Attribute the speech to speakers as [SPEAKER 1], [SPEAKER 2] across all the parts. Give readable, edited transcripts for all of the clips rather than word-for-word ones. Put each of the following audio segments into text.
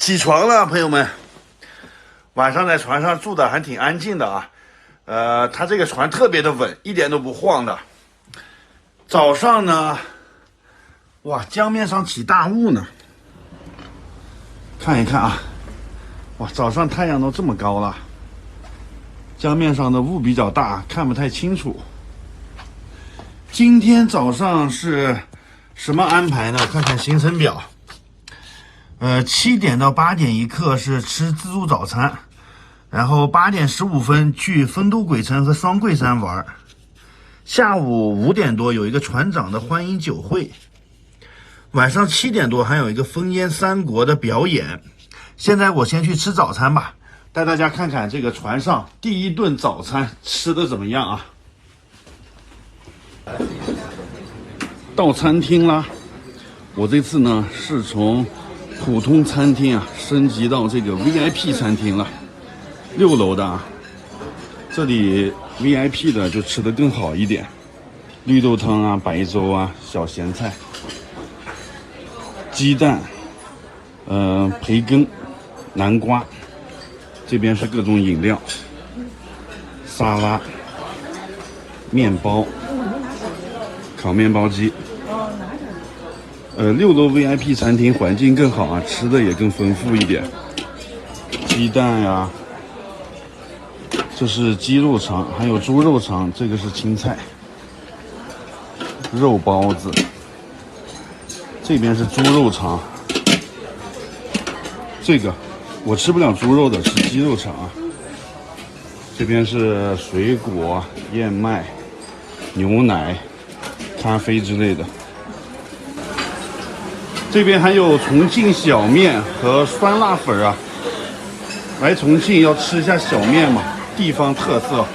[SPEAKER 1] 起床了，朋友们。晚上在船上住的还挺安静的啊。它这个船特别的稳，一点都不晃的。早上呢，哇，江面上起大雾呢。看一看啊，哇，早上太阳都这么高了，江面上的雾比较大，看不太清楚。今天早上是什么安排呢？看看行程表。7点到8点一刻是吃自助早餐，然后8点15分去丰都鬼城和双桂山玩。下午5点多有一个船长的欢迎酒会，晚上7点多还有一个烽烟三国的表演。现在我先去吃早餐吧，带大家看看这个船上第一顿早餐吃的怎么样啊。到餐厅啦，我这次呢是从普通餐厅啊升级到这个 VIP 餐厅了，6楼的啊。这里 VIP 的就吃得更好一点，绿豆汤啊、白粥啊、小咸菜、鸡蛋、培根、南瓜，这边是各种饮料、沙拉、面包、烤面包机。6楼 VIP 餐厅环境更好啊，吃的也更丰富一点。鸡蛋呀，这是鸡肉肠，还有猪肉肠，这个是青菜。肉包子，这边是猪肉肠。这个我吃不了猪肉的，是鸡肉肠啊。这边是水果、燕麦、牛奶、咖啡之类的。这边还有重庆小面和酸辣粉啊，来重庆要吃一下小面嘛，地方特色。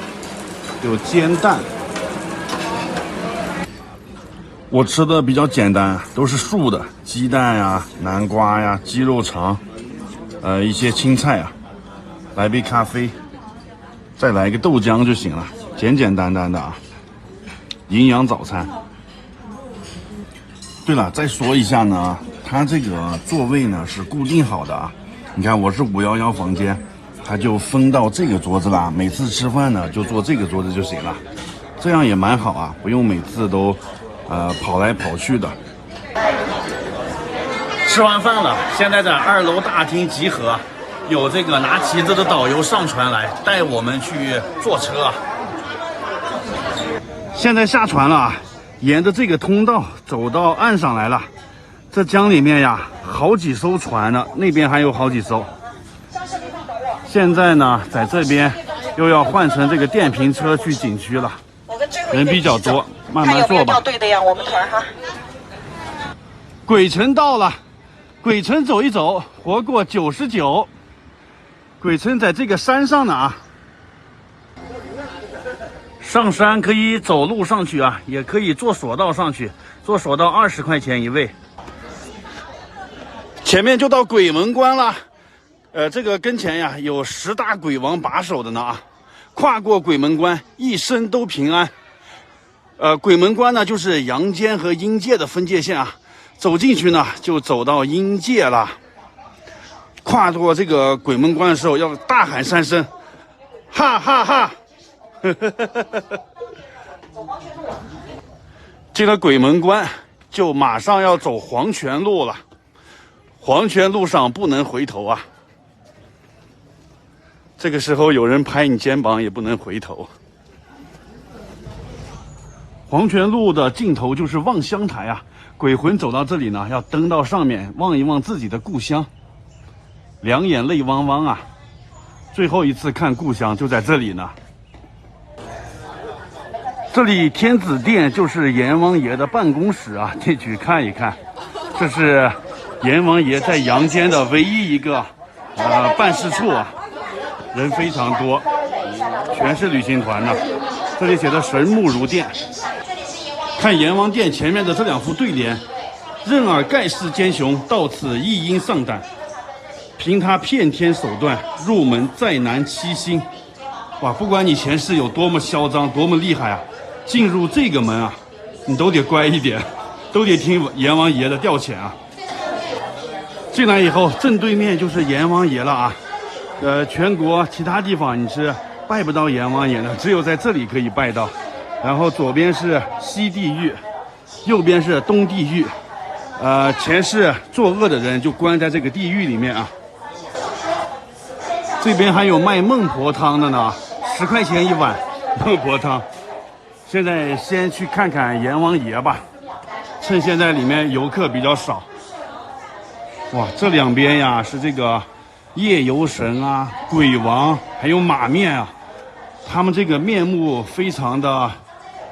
[SPEAKER 1] 有煎蛋，我吃的比较简单，都是素的，鸡蛋呀、南瓜呀、鸡肉肠，一些青菜啊，来杯咖啡，再来一个豆浆就行了，简简单单的啊，营养早餐。对了，再说一下呢，它这个座位呢是固定好的啊。你看我是511房间，它就分到这个桌子啦。每次吃饭呢就坐这个桌子就行了，这样也蛮好啊，不用每次都跑来跑去的。吃完饭了，现在在2楼大厅集合，有这个拿旗子的导游上船来带我们去坐车。现在下船了啊。沿着这个通道走到岸上来了，这江里面呀，好几艘船呢，那边还有好几艘。现在呢，在这边又要换成这个电瓶车去景区了，人比较多，慢慢坐吧。
[SPEAKER 2] 对的呀，我们团哈。
[SPEAKER 1] 鬼城到了，鬼城走一走，活过99。鬼城在这个山上呢啊。上山可以走路上去啊，也可以坐索道上去，坐索道20块钱一位。前面就到鬼门关了，这个跟前呀有10大鬼王把守的呢啊，跨过鬼门关一生都平安。鬼门关呢就是阳间和阴界的分界线啊，走进去呢就走到阴界了。跨过这个鬼门关的时候要大喊3声，哈哈哈。进了鬼门关就马上要走黄泉路了，黄泉路上不能回头啊。这个时候有人拍你肩膀也不能回头。黄泉路的尽头就是望乡台啊，鬼魂走到这里呢，要登到上面望一望自己的故乡，两眼泪汪汪啊。最后一次看故乡就在这里呢。这里天子殿就是阎王爷的办公室啊，进去看一看。这是阎王爷在阳间的唯一一个办事处啊，人非常多，全是旅行团呢。这里写的神木如殿。看阎王殿前面的这2副对联：任尔盖世奸雄，到此一应丧胆。凭他骗天手段，入门再难欺心。哇，不管你前世有多么嚣张，多么厉害啊，进入这个门啊，你都得乖一点，都得听阎王爷的调遣啊。进来以后，正对面就是阎王爷了啊。全国其他地方你是拜不到阎王爷的，只有在这里可以拜到。然后左边是西地狱，右边是东地狱。前世作恶的人就关在这个地狱里面啊。这边还有卖孟婆汤的呢，10块钱一碗孟婆汤。现在先去看看阎王爷吧，趁现在里面游客比较少。哇，这两边呀是这个夜游神啊、鬼王，还有马面啊，他们这个面目非常的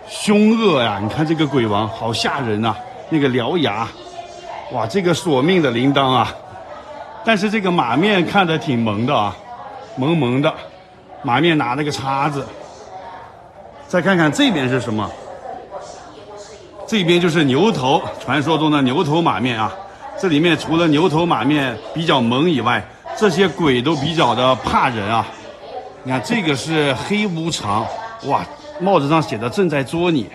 [SPEAKER 1] 凶恶呀。你看这个鬼王好吓人啊，那个獠牙，哇，这个索命的铃铛啊。但是这个马面看着挺萌的啊，萌萌的，马面拿了个叉子。再看看这边是什么？这边就是牛头，传说中的牛头马面啊。这里面除了牛头马面比较萌以外，这些鬼都比较的怕人啊。你看这个是黑无常，哇，帽子上写的正在捉你，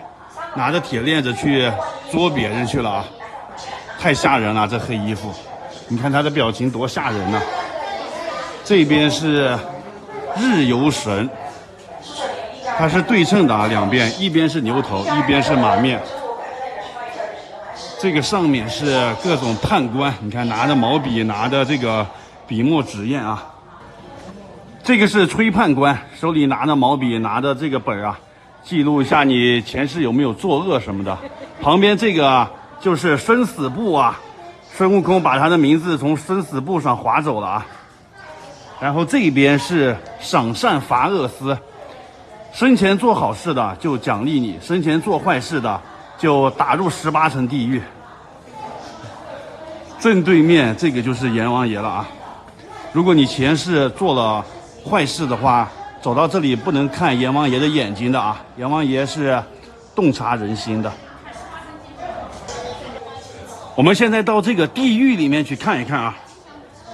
[SPEAKER 1] 拿着铁链子去捉别人去了啊，太吓人了，这黑衣服。你看他的表情多吓人呢。这边是日游神，它是对称的啊，两边，一边是牛头，一边是马面。这个上面是各种判官，你看拿着毛笔，拿着这个笔墨纸砚啊。这个是吹判官，手里拿着毛笔，拿着这个本啊，记录一下你前世有没有作恶什么的。旁边这个啊就是生死簿啊，孙悟空把他的名字从生死簿上划走了啊。然后这边是赏善罚恶司，生前做好事的就奖励你，生前做坏事的就打入18层地狱。正对面这个就是阎王爷了啊。如果你前世做了坏事的话，走到这里不能看阎王爷的眼睛的啊，阎王爷是洞察人心的。我们现在到这个地狱里面去看一看啊，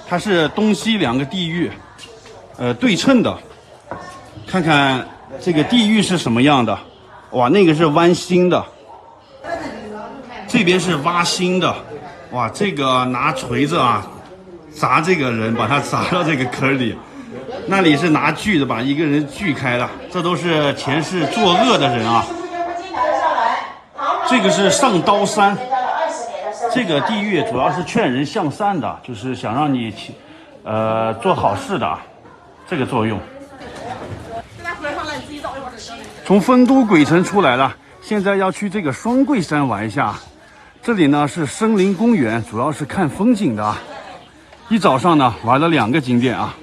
[SPEAKER 1] 它是东西两个地狱，对称的。看看这个地狱是什么样的，哇，那个是剜心的，这边是挖心的，哇，这个拿锤子啊砸这个人，把他砸到这个坑里。那里是拿锯子把一个人锯开了，这都是前世作恶的人啊。这个是上刀山，这个地狱主要是劝人向善的，就是想让你做好事的这个作用。从丰都鬼城出来了，现在要去这个双桂山玩一下。这里呢是森林公园，主要是看风景的。一早上呢玩了2个景点啊。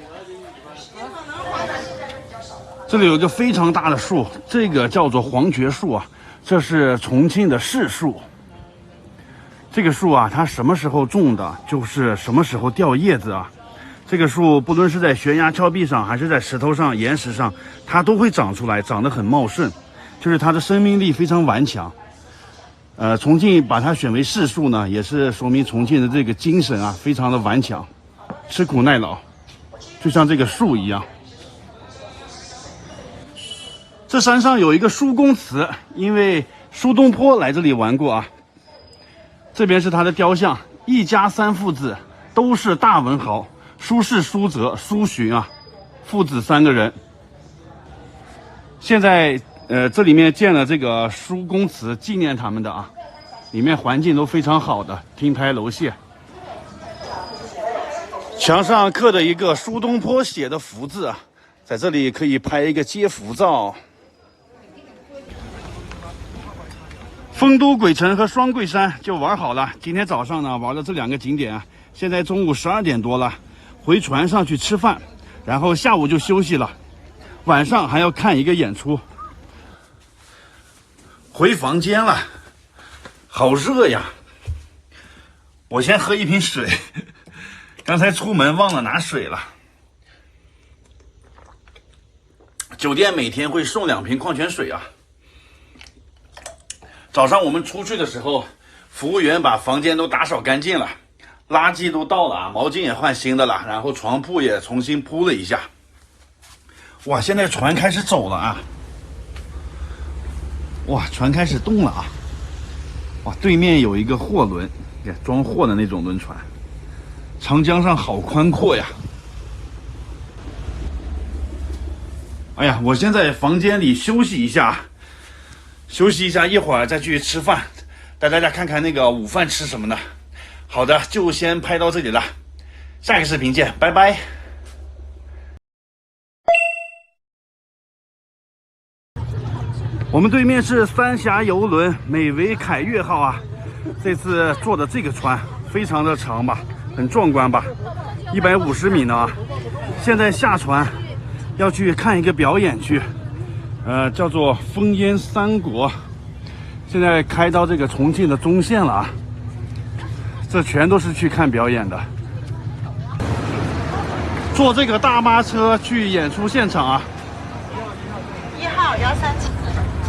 [SPEAKER 1] 这里有一个非常大的树，这个叫做黄桷树啊，这是重庆的市树。这个树啊，它什么时候种的，就是什么时候掉叶子啊。这个树不论是在悬崖峭壁上，还是在石头上、岩石上，它都会长出来，长得很茂盛，就是它的生命力非常顽强。重庆把它选为市树呢，也是说明重庆的这个精神啊，非常的顽强，吃苦耐劳，就像这个树一样。这山上有一个苏公祠，因为苏东坡来这里玩过啊。这边是他的雕像，一家3父子都是大文豪，苏轼、苏辙、苏洵啊，父子3个人。现在这里面建了这个苏公祠，纪念他们的啊，里面环境都非常好的，亭台楼榭。墙上刻的一个苏东坡写的福字啊，在这里可以拍一个接福照。丰都鬼城和双桂山就玩好了，今天早上呢玩了这2个景点啊，现在中午12点多了，回船上去吃饭，然后下午就休息了，晚上还要看一个演出。回房间了，好热呀！我先喝一瓶水，刚才出门忘了拿水了。酒店每天会送2瓶矿泉水啊。早上我们出去的时候，服务员把房间都打扫干净了，垃圾都倒了啊，毛巾也换新的了，然后床铺也重新铺了一下。哇，现在船开始走了啊！哇，船开始动了啊！哇，对面有一个货轮，装货的那种轮船。长江上好宽阔呀！哎呀，我先在房间里休息一下，一会儿再去吃饭，带大家看看那个午饭吃什么呢？好的，就先拍到这里了，下个视频见，拜拜。我们对面是三峡邮轮美维凯悦号啊，这次坐的这个船非常的长吧，很壮观吧，150米呢。现在下船要去看一个表演去，叫做烽烟三国，现在开到这个重庆的中线了啊。这全都是去看表演的，坐这个大巴车去演出现场啊。
[SPEAKER 2] 1号137。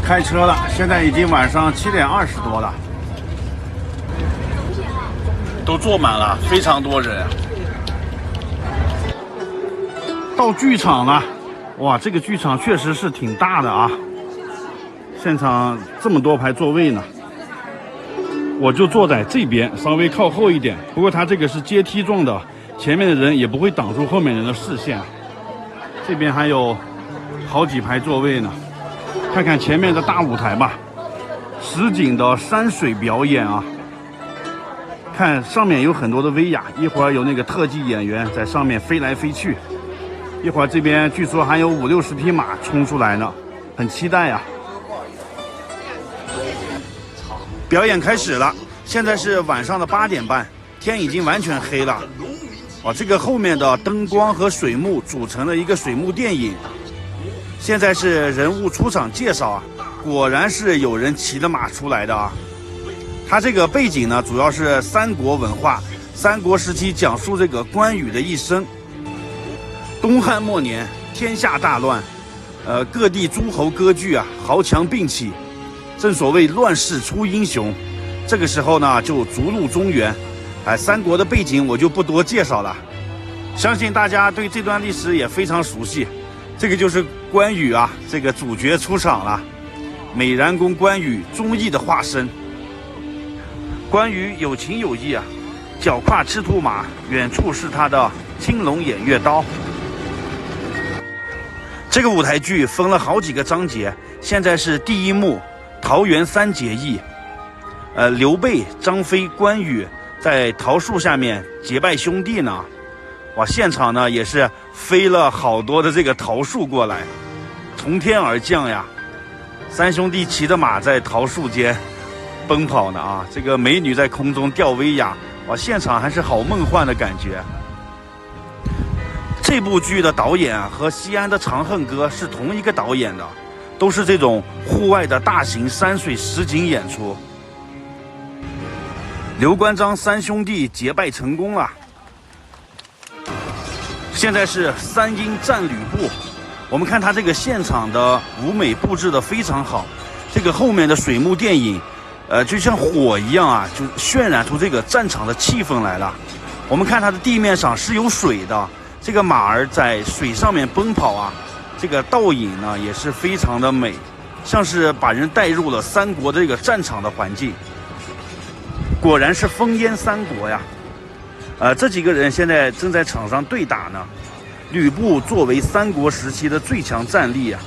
[SPEAKER 1] 开车了，现在已经晚上7点20多了，都坐满了，非常多人。到剧场了，哇，这个剧场确实是挺大的啊，现场这么多排座位呢。我就坐在这边，稍微靠后一点。不过它这个是阶梯状的，前面的人也不会挡住后面人的视线。这边还有好几排座位呢。看看前面的大舞台吧，实景的山水表演啊。看上面有很多的威亚，一会儿有那个特技演员在上面飞来飞去，一会儿这边据说还有50-60匹马冲出来呢，很期待呀。表演开始了，现在是晚上的8点半，天已经完全黑了。哇，这个后面的灯光和水幕组成了一个水幕电影。现在是人物出场介绍啊，果然是有人骑着马出来的啊。它这个背景呢，主要是三国文化，三国时期讲述这个关羽的一生。东汉末年，天下大乱，各地诸侯割据啊，豪强并起，正所谓乱世出英雄。这个时候呢，就逐鹿中原。三国的背景我就不多介绍了，相信大家对这段历史也非常熟悉。这个就是关羽啊，这个主角出场了，美髯公关羽，忠义的化身。关羽有情有义啊，脚跨赤兔马，远处是他的青龙偃月刀。这个舞台剧分了好几个章节，现在是第一幕，桃园三结义。刘备、张飞、关羽在桃树下面结拜兄弟呢。哇，现场呢也是飞了好多的这个桃树过来，从天而降呀。三兄弟骑着马在桃树间奔跑呢啊，这个美女在空中吊威亚，哇，现场还是好梦幻的感觉。这部剧的导演啊和西安的《长恨歌》是同一个导演的，都是这种户外的大型山水实景演出。刘关张三兄弟结拜成功了。现在是三英战吕布，我们看他这个现场的舞美布置的非常好，这个后面的水幕电影，就像火一样啊，就渲染出这个战场的气氛来了。我们看它的地面上是有水的，这个马儿在水上面奔跑啊，这个倒影呢也是非常的美，像是把人带入了三国的这个战场的环境。果然是烽烟三国呀。这几个人现在正在场上对打呢。吕布作为三国时期的最强战力啊，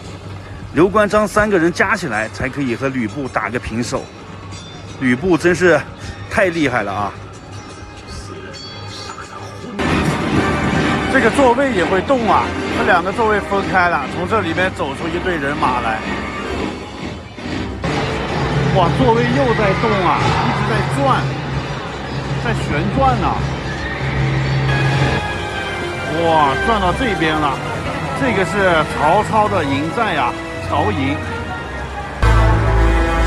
[SPEAKER 1] 刘关张三个人加起来才可以和吕布打个平手。吕布真是太厉害了啊！这个座位也会动啊，这两个座位分开了，从这里面走出一队人马来。哇，座位又在动啊，一直在转，在旋转呢。哇，转到这边了，这个是曹操的营寨呀，曹营。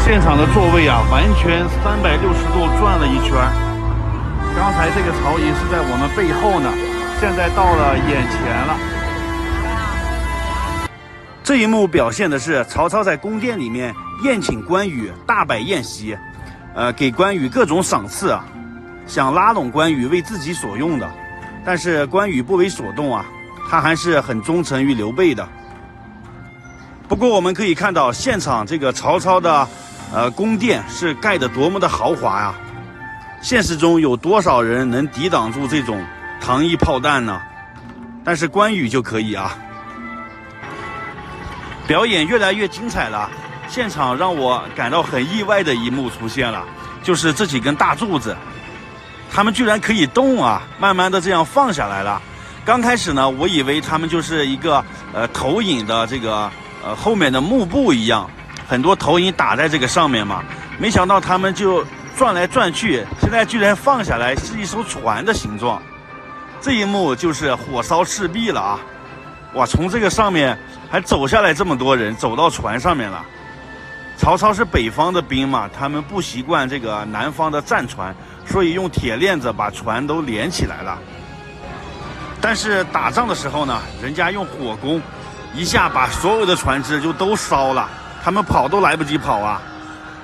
[SPEAKER 1] 现场的座位啊，完全360度转了一圈。刚才这个曹营是在我们背后呢，现在到了眼前了。这一幕表现的是曹操在宫殿里面宴请关羽，大摆宴席，给关羽各种赏赐啊，想拉拢关羽为自己所用的。但是关羽不为所动啊，他还是很忠诚于刘备的。不过我们可以看到现场这个曹操的宫殿是盖得多么的豪华呀！现实中有多少人能抵挡住这种糖衣炮弹呢，但是关羽就可以啊。表演越来越精彩了，现场让我感到很意外的一幕出现了，就是这几根大柱子，它们居然可以动啊，慢慢的这样放下来了。刚开始呢，我以为它们就是一个投影的这个后面的幕布一样，很多投影打在这个上面嘛，没想到它们就转来转去，现在居然放下来是一艘船的形状。这一幕就是火烧赤壁了啊！哇，从这个上面还走下来这么多人，走到船上面了。曹操是北方的兵嘛，他们不习惯这个南方的战船，所以用铁链子把船都连起来了。但是打仗的时候呢，人家用火攻，一下把所有的船只就都烧了，他们跑都来不及跑啊！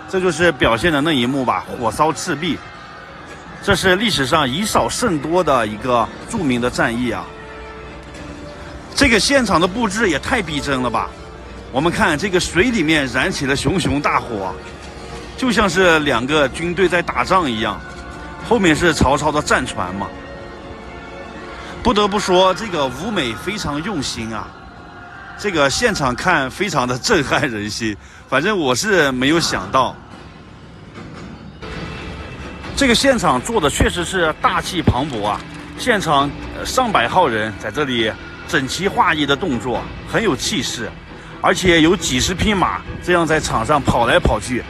[SPEAKER 1] 这就是表现的那一幕吧，火烧赤壁。这是历史上以少胜多的一个著名的战役啊！这个现场的布置也太逼真了吧！我们看这个水里面燃起了熊熊大火，就像是两个军队在打仗一样，后面是曹操的战船嘛。不得不说，这个舞美非常用心啊！这个现场看非常的震撼人心，反正我是没有想到。这个现场做的确实是大气磅礴啊！现场上百号人在这里整齐划一的动作，很有气势，而且有几十匹马这样在场上跑来跑去，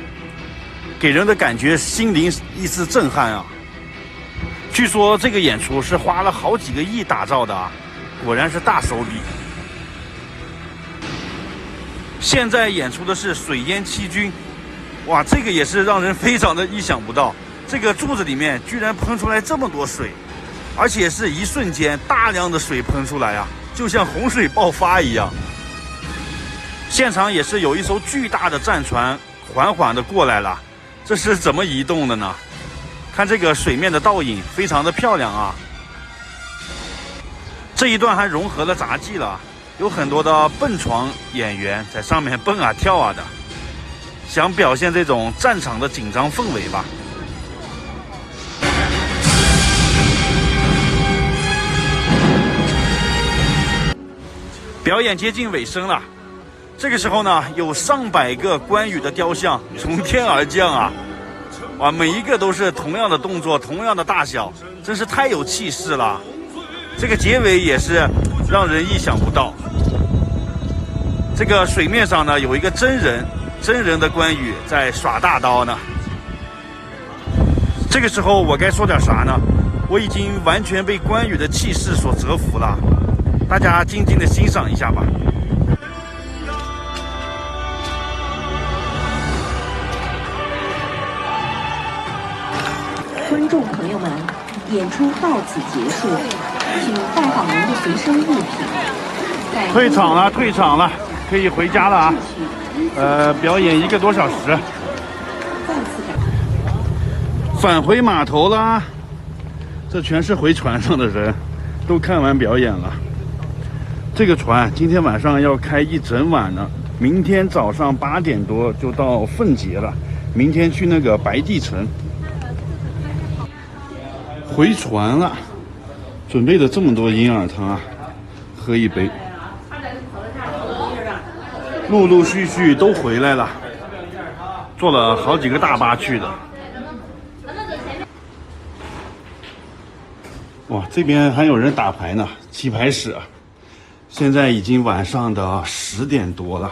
[SPEAKER 1] 给人的感觉心灵一丝震撼啊！据说这个演出是花了好几个亿打造的啊，果然是大手笔。现在演出的是水淹七军，哇，这个也是让人非常的意想不到。这个柱子里面居然喷出来这么多水，而且是一瞬间大量的水喷出来啊，就像洪水爆发一样。现场也是有一艘巨大的战船缓缓的过来了，这是怎么移动的呢？看这个水面的倒影非常的漂亮啊。这一段还融合了杂技了，有很多的蹦床演员在上面蹦啊跳啊的，想表现这种战场的紧张氛围吧。表演接近尾声了，这个时候呢，有上百个关羽的雕像从天而降啊！哇，每一个都是同样的动作，同样的大小，真是太有气势了。这个结尾也是让人意想不到。这个水面上呢，有一个真人的关羽在耍大刀呢。这个时候我该说点啥呢？我已经完全被关羽的气势所折服了。大家静静的欣赏一下吧。
[SPEAKER 3] 观众朋友们，演出到此结束，请带好您的随身物品。
[SPEAKER 1] 退场了，可以回家了啊。表演1个多小时，返回码头啦。这全是回船上的人，都看完表演了。这个船今天晚上要开一整晚呢，明天早上8点多就到奉节了，明天去那个白帝城。回船了，准备了这么多银耳汤啊，喝一杯。陆陆续续都回来了，坐了好几个大巴去的。哇，这边还有人打牌呢，棋牌室啊。现在已经晚上的10点多了，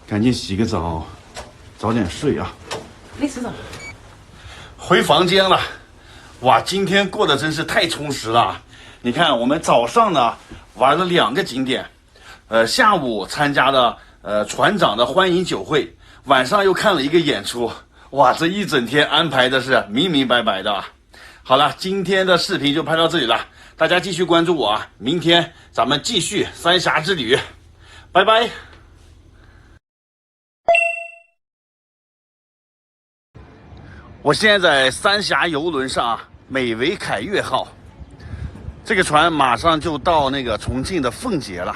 [SPEAKER 1] 赶紧洗个澡，早点睡啊。
[SPEAKER 2] 没洗澡。
[SPEAKER 1] 回房间了。哇，今天过得真是太充实了。你看，我们早上呢玩了2个景点，下午参加了船长的欢迎酒会，晚上又看了一个演出。哇，这一整天安排的是明明白白的啊。好了，今天的视频就拍到这里了，大家继续关注我啊，明天咱们继续三峡之旅，拜拜。我现在在三峡游轮上啊，美维凯悦号，这个船马上就到那个重庆的奉节了，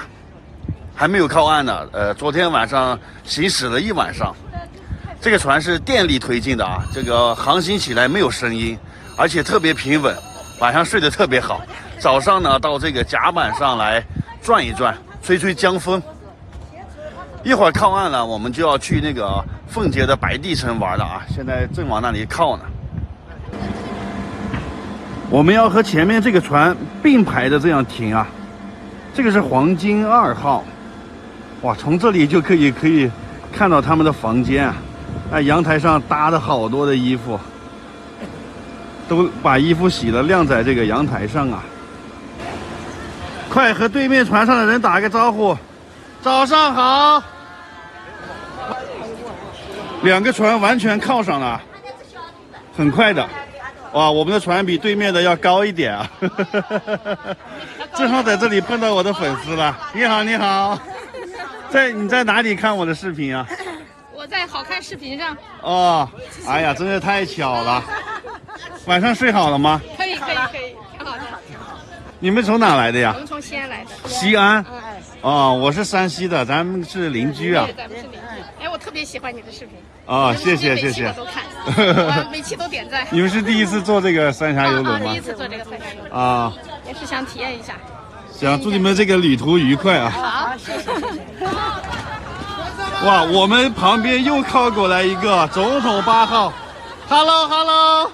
[SPEAKER 1] 还没有靠岸呢。昨天晚上行驶了1晚上，这个船是电力推进的啊，这个航行起来没有声音，而且特别平稳，晚上睡得特别好。早上呢到这个甲板上来转一转，吹吹江风。一会儿靠岸了，我们就要去那个奉节的白帝城玩了啊！现在正往那里靠呢。我们要和前面这个船并排的这样停啊。这个是黄金2号，哇，从这里就可以看到他们的房间啊。在阳台上搭的好多的衣服，都把衣服洗了晾在这个阳台上啊。快和对面船上的人打个招呼，早上好。两个船完全靠上了，很快的。哇，我们的船比对面的要高一点啊！正好在这里碰到我的粉丝了。你好，你好，你在哪里看我的视频啊？
[SPEAKER 4] 我在好看视频上。
[SPEAKER 1] 哦，哎呀，真是太巧了。晚上睡好了吗？
[SPEAKER 4] 可以，挺好的。
[SPEAKER 1] 你们从哪来的呀？
[SPEAKER 4] 我们从西安来的。
[SPEAKER 1] 西安？哦，我是山西的，咱们是邻居啊。
[SPEAKER 4] 对，咱们是邻居。哎，我特别喜欢你的视频。
[SPEAKER 1] 哦，谢谢。
[SPEAKER 4] 每期我都看，我每期都点赞。
[SPEAKER 1] 你们是第一次坐这个三峡游轮吗？
[SPEAKER 4] 第一次坐这个三峡游轮
[SPEAKER 1] 啊，
[SPEAKER 4] 也是想体验一下。
[SPEAKER 1] 行，祝你们这个旅途愉快啊！
[SPEAKER 4] 好，谢谢。
[SPEAKER 1] 哇，我们旁边又靠过来一个总统8号 ，Hello，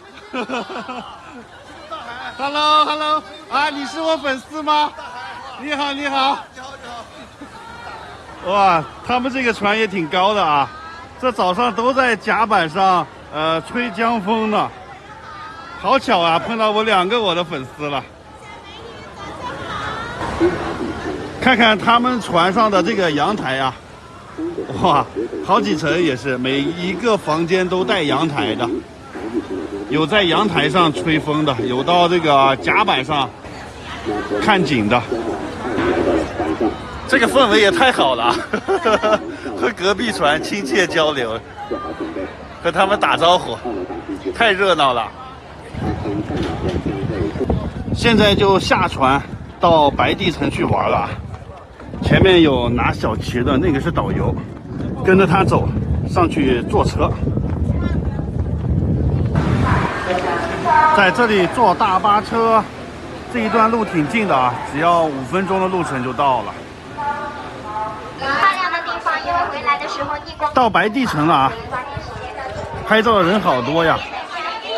[SPEAKER 1] 啊，你是我粉丝吗？你好。哇，他们这个船也挺高的啊，这早上都在甲板上吹江风呢，好巧啊，碰到2个我的粉丝了。看看他们船上的这个阳台啊，哇，好几层也是，每一个房间都带阳台的，有在阳台上吹风的，有到这个甲板上看景的。这个氛围也太好了，和隔壁船亲切交流，和他们打招呼，太热闹了。现在就下船到白帝城去玩了。前面有拿小旗的那个是导游，跟着他走上去坐车。在这里坐大巴车，这一段路挺近的啊，只要5分钟的路程就到了。
[SPEAKER 5] 漂亮的地方，因为回来的时候逆光。
[SPEAKER 1] 到白帝城了啊，拍照的人好多呀。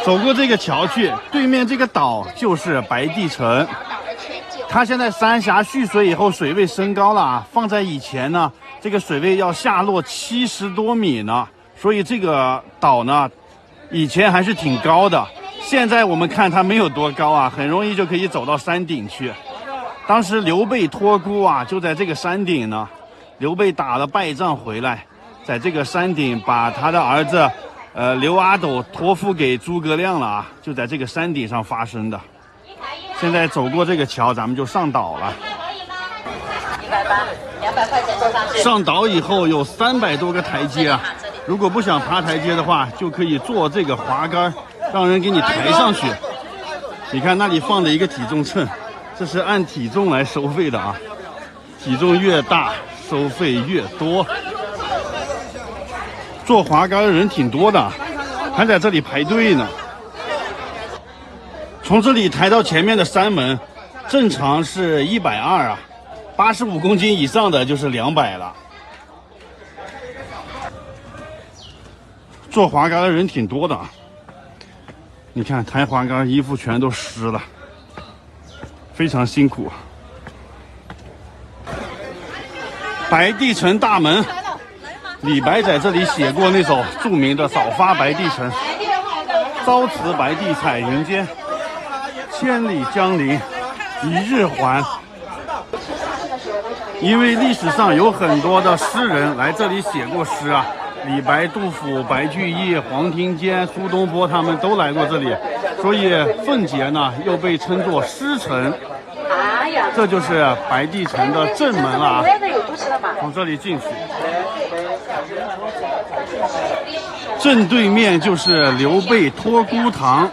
[SPEAKER 1] 走过这个桥去，对面这个岛就是白帝城。它现在三峡蓄水以后，水位升高了啊。放在以前呢，这个水位要下落70多米呢，所以这个岛呢，以前还是挺高的。现在我们看它没有多高啊，很容易就可以走到山顶去。当时刘备托孤啊，就在这个山顶呢。刘备打了败仗回来，在这个山顶把他的儿子，刘阿斗托付给诸葛亮了啊，就在这个山顶上发生的。现在走过这个桥，咱们就上岛了。
[SPEAKER 5] 180，200块钱坐上去。
[SPEAKER 1] 上岛以后有300多个台阶啊，如果不想爬台阶的话，就可以坐这个滑竿，让人给你抬上去。你看那里放着一个体重秤，这是按体重来收费的啊，体重越大收费越多。坐滑竿的人挺多的，还在这里排队呢。从这里抬到前面的山门，正常是120啊，85公斤以上的就是200了。坐滑竿的人挺多的啊，你看抬滑竿衣服全都湿了，非常辛苦。白帝城大门，李白在这里写过那首著名的《早发白帝城》，朝辞白帝彩云间，千里江陵一日还。因为历史上有很多的诗人来这里写过诗啊，李白、杜甫、白居易、黄庭坚、苏东坡他们都来过这里，所以奉节呢又被称作诗城。这就是白帝城的正门了啊，从这里进去，正对面就是刘备托孤堂。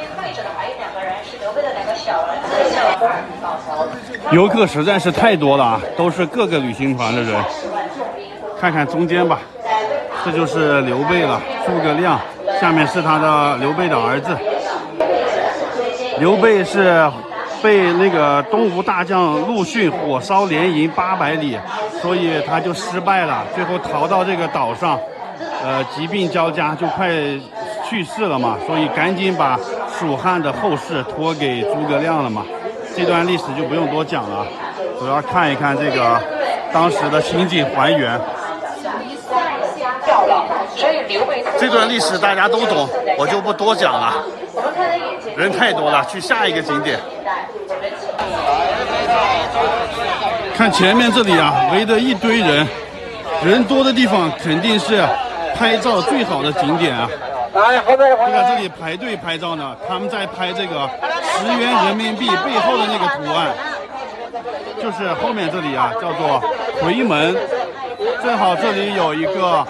[SPEAKER 1] 游客实在是太多了啊，都是各个旅行团的人。看看中间吧，这就是刘备了，诸葛亮，下面是他的刘备的儿子。刘备是被那个东吴大将陆逊火烧连营800里，所以他就失败了，最后逃到这个岛上，疾病交加，就快去世了嘛，所以赶紧把蜀汉的后事托给诸葛亮了嘛。这段历史就不用多讲了，主要看一看这个当时的情景还原。这段历史大家都懂，我就不多讲了。人太多了，去下一个景点。看前面这里啊，围着一堆人，人多的地方肯定是拍照最好的景点啊。就在这里排队拍照呢，他们在拍这个10元人民币背后的那个图案，就是后面这里啊，叫做夔门。正好这里有一个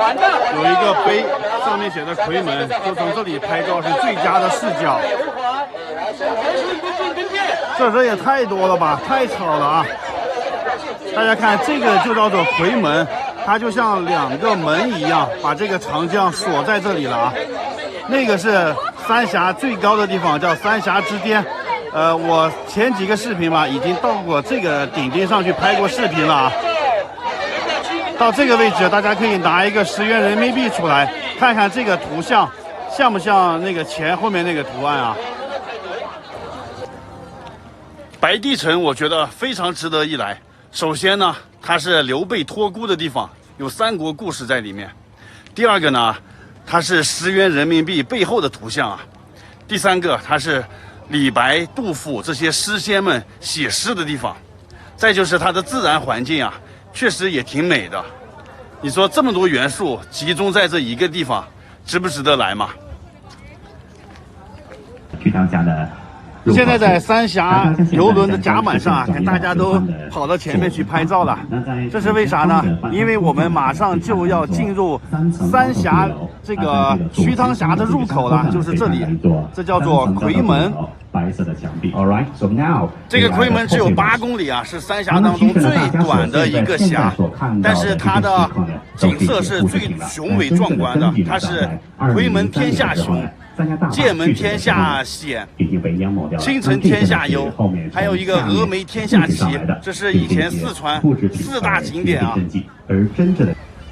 [SPEAKER 1] 碑，上面写的夔门，就从这里拍照是最佳的视角。这人也太多了吧，太吵了啊！大家看，这个就叫做夔门，它就像2个门一样，把这个长江锁在这里了啊。那个是三峡最高的地方，叫三峡之巅。我前几个视频吧，已经到过这个顶上去拍过视频了啊。到这个位置，大家可以拿一个10元人民币出来，看看这个图像像不像那个钱后面那个图案啊？白帝城我觉得非常值得一来。首先呢，它是刘备托孤的地方，有三国故事在里面。第二个呢，它是10元人民币背后的图像啊。第三个，它是李白、杜甫这些诗仙们写诗的地方。再就是它的自然环境啊，确实也挺美的。你说这么多元素集中在这一个地方，值不值得来嘛？
[SPEAKER 6] 去当下的。
[SPEAKER 1] 现在在三峡游轮的甲板上啊，看大家都跑到前面去拍照了。这是为啥呢？因为我们马上就要进入三峡这个瞿塘峡的入口了，就是这里，这叫做夔门。
[SPEAKER 6] 白色的墙壁。Alright, so now
[SPEAKER 1] 这个夔门只有8公里啊，是三峡当中最短的一个峡，但是它的景色是最雄伟壮观的。它是夔门天下雄，剑门天下险，青城天下幽，还有一个峨眉天下奇，这是以前四川4大景点啊。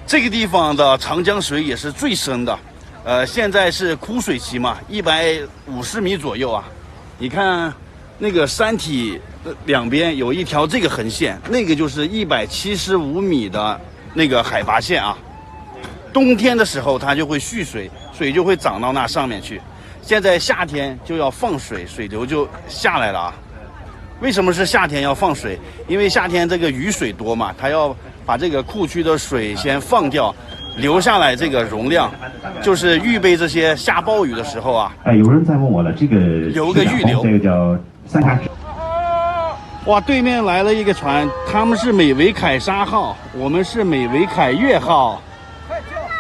[SPEAKER 1] 这个地方的长江水也是最深的，现在是枯水期嘛，150米左右啊。你看那个山体两边有一条这个横线，那个就是175米的那个海拔线啊。冬天的时候它就会蓄水，水就会涨到那上面去。现在夏天就要放水，水流就下来了啊。为什么是夏天要放水？因为夏天这个雨水多嘛，它要把这个库区的水先放掉，留下来这个容量，就是预备这些下暴雨的时候啊。
[SPEAKER 6] 有人在问我了，这个
[SPEAKER 1] 留个预留，
[SPEAKER 6] 这个叫三峡。
[SPEAKER 1] 哇，对面来了一个船，他们是美维凯沙号，我们是美维凯越号。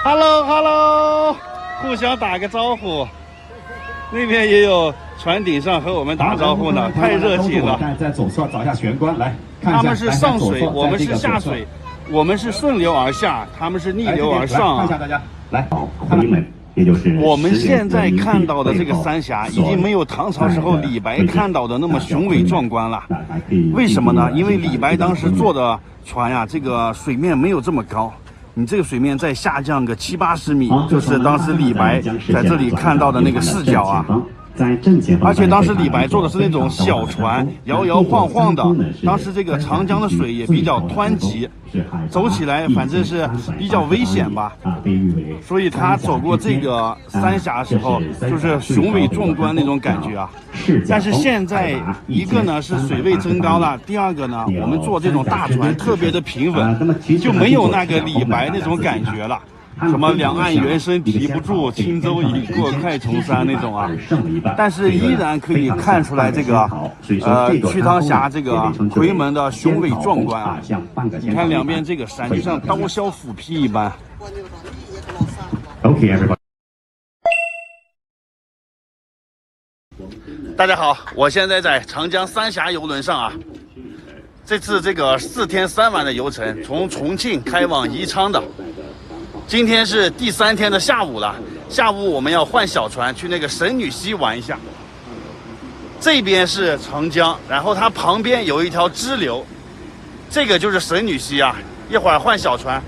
[SPEAKER 1] Hello， 互相打个招呼。那边也有船顶上和我们打招呼呢，太热情了。
[SPEAKER 6] 在左侧找一下玄关，来，
[SPEAKER 1] 他们是上水，我们是下水。我们是顺流而下，他们是逆流而上啊！
[SPEAKER 6] 看一下大家，来，夔门，也就是
[SPEAKER 1] 我们现在看到的这个三峡，已经没有唐朝时候李白看到的那么雄伟壮观了。为什么呢？因为李白当时坐的船呀，这个水面没有这么高，你这个水面再下降个70、80米，就是当时李白在这里看到的那个视角啊。而且当时李白坐的是那种小船，摇摇晃晃的。当时这个长江的水也比较湍急，走起来反正是比较危险吧。所以他走过这个三峡的时候，就是雄伟壮观那种感觉啊。但是现在一个呢是水位增高了，第二个呢我们坐这种大船特别的平稳，就没有那个李白那种感觉了。什么两岸猿声啼不住，轻舟已过快重山那种啊，但是依然可以看出来这个瞿塘峡这个夔门的雄伟壮观啊！你看两边这个山就像刀削斧劈一般。大家好，我现在在长江三峡游轮上啊。这次这个4天3晚的游程，从重庆开往宜昌的。今天是第3天的下午了，下午我们要换小船去那个神女溪玩一下。这边是长江，然后它旁边有一条支流，这个就是神女溪啊。一会儿换小船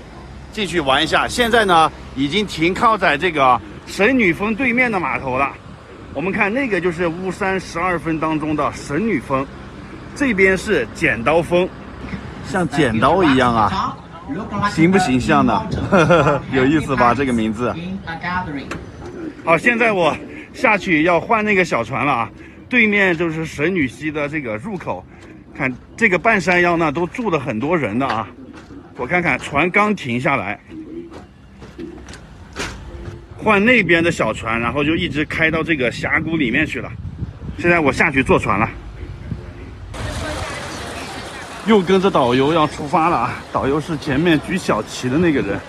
[SPEAKER 1] 进去玩一下。现在呢，已经停靠在这个神女峰对面的码头了。我们看那个就是巫山12峰当中的神女峰，这边是剪刀峰，像剪刀一样啊，形不形象呢？有意思吧？这个名字。好，现在我下去要换那个小船了啊。对面就是神女溪的这个入口，看这个半山腰呢都住了很多人的啊。我看看船刚停下来，换那边的小船，然后就一直开到这个峡谷里面去了。现在我下去坐船了，又跟着导游要出发了啊！导游是前面举小旗的那个人。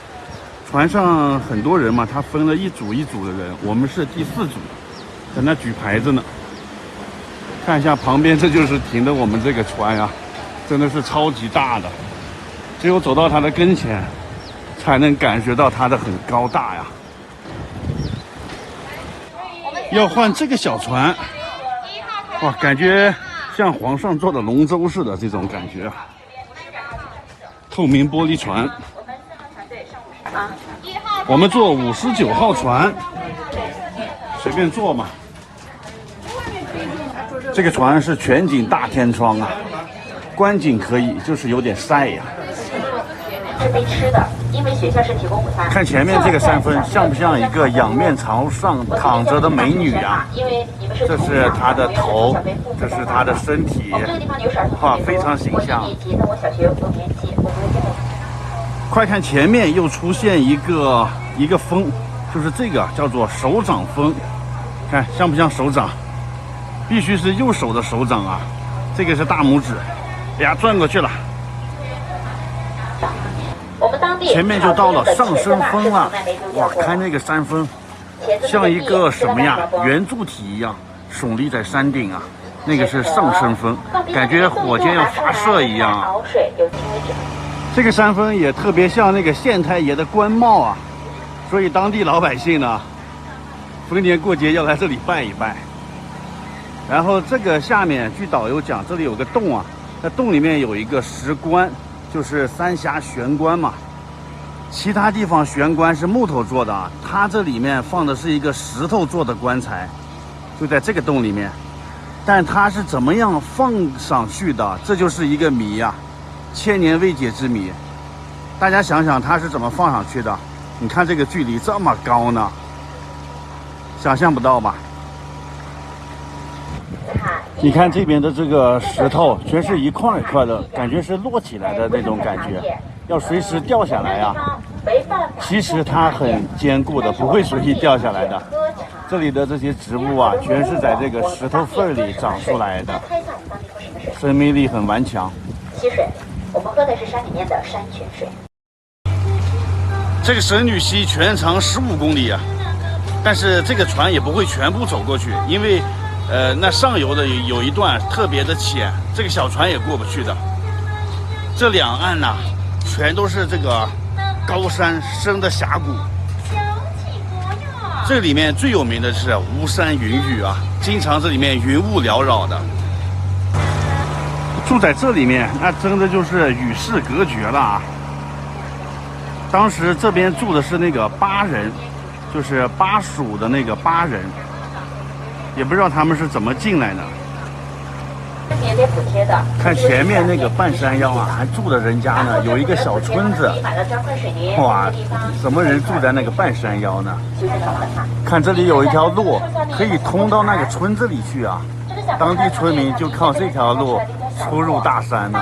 [SPEAKER 1] 船上很多人嘛，他分了一组一组的人，我们是第4组，在那举牌子呢。看一下旁边，这就是停的我们这个船啊，真的是超级大的，只有走到它的跟前，才能感觉到它的很高大呀。要换这个小船，哇，感觉像皇上坐的龙舟似的这种感觉啊。透明玻璃船，我们坐59号船，随便坐嘛。这个船是全景大天窗啊，观景可以，就是有点晒呀。
[SPEAKER 5] 是被吃的，因为学校是提供午餐。
[SPEAKER 1] 看前面这个山峰，像不像一个仰面朝上躺着的美女啊？这是她的头，这是她的身体，哇，非常形象。快看前面又出现一个峰，就是这个叫做手掌峰，看像不像手掌？必须是右手的手掌啊，这个是大拇指。哎呀，转过去了。前面就到了上升峰了，哇，看那个山峰，像一个什么呀，圆柱体一样耸立在山顶啊。那个是上升峰，感觉火箭要发射一样啊。这个山峰也特别像那个县太爷的官帽啊，所以当地老百姓呢，逢年过节要来这里拜一拜。然后这个下面，据导游讲，这里有个洞啊，在洞里面有一个石棺，就是三峡悬棺嘛。其他地方悬棺是木头做的啊，它这里面放的是一个石头做的棺材，就在这个洞里面。但它是怎么样放上去的，这就是一个谜呀，千年未解之谜。大家想想它是怎么放上去的？你看这个距离这么高呢，想象不到吧？你看这边的这个石头，全是一块一块的，感觉是摞起来的那种感觉，要随时掉下来啊。其实它很坚固的，不会随意掉下来的。这里的这些植物啊，全是在这个石头缝里长出来的，生命力很顽强。
[SPEAKER 5] 溪水，我们喝的是山里面的山泉水。
[SPEAKER 1] 这个神女溪全长15公里啊，但是这个船也不会全部走过去，因为那上游的有一段特别的浅，这个小船也过不去的。这两岸呐，全都是这个高山深的峡谷。这里面最有名的是巫山云雨啊，经常这里面云雾缭绕的。住在这里面，那真的就是与世隔绝了啊。当时这边住的是那个巴人，就是巴蜀的那个巴人。也不知道他们是怎么进来的。看前面那个半山腰啊，还住的人家呢，有一个小村子。哇，什么人住在那个半山腰呢？看这里有一条路，可以通到那个村子里去啊。当地村民就靠这条路出入大山呢。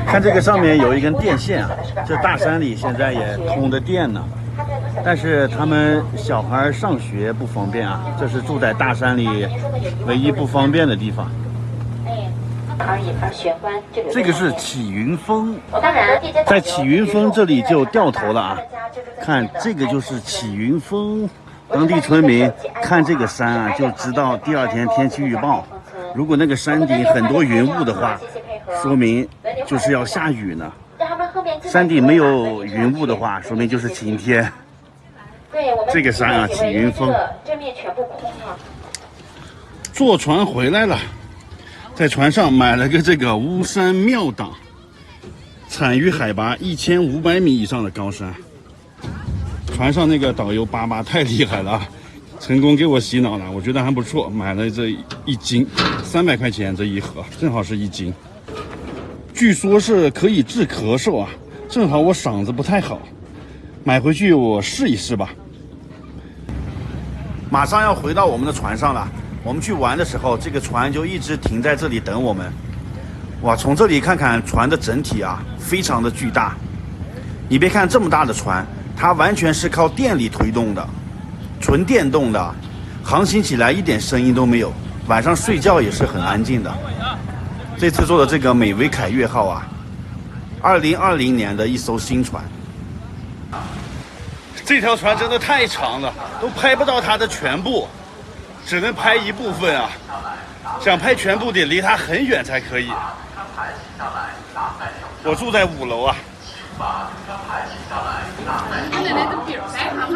[SPEAKER 1] 看这个上面有一根电线啊，这大山里现在也通着电呢。但是他们小孩上学不方便啊，这是住在大山里唯一不方便的地方。这个是启云峰，在启云峰这里就掉头了啊！看这个就是启云峰，当地村民看这个山啊，就知道第二天天气预报。如果那个山顶很多云雾的话，说明就是要下雨呢。山顶没有云雾的话，说明就是晴天。这个山啊，启云峰，坐船回来了，在船上买了个这个巫山妙党，产于海拔1500米以上的高山。船上那个导游巴巴太厉害了啊，成功给我洗脑了，我觉得还不错。买了这1斤，300块钱这一盒，正好是1斤。据说是可以治咳嗽啊，正好我嗓子不太好，买回去我试一试吧。马上要回到我们的船上了，我们去玩的时候，这个船就一直停在这里等我们。哇，从这里看看船的整体啊，非常的巨大。你别看这么大的船，它完全是靠电力推动的，纯电动的，航行起来一点声音都没有，晚上睡觉也是很安静的。这次坐的这个美维凯越号啊，2020年的一艘新船。这条船真的太长了，都拍不到它的全部，只能拍一部分啊。想拍全部得离它很远才可以。我住在5楼啊。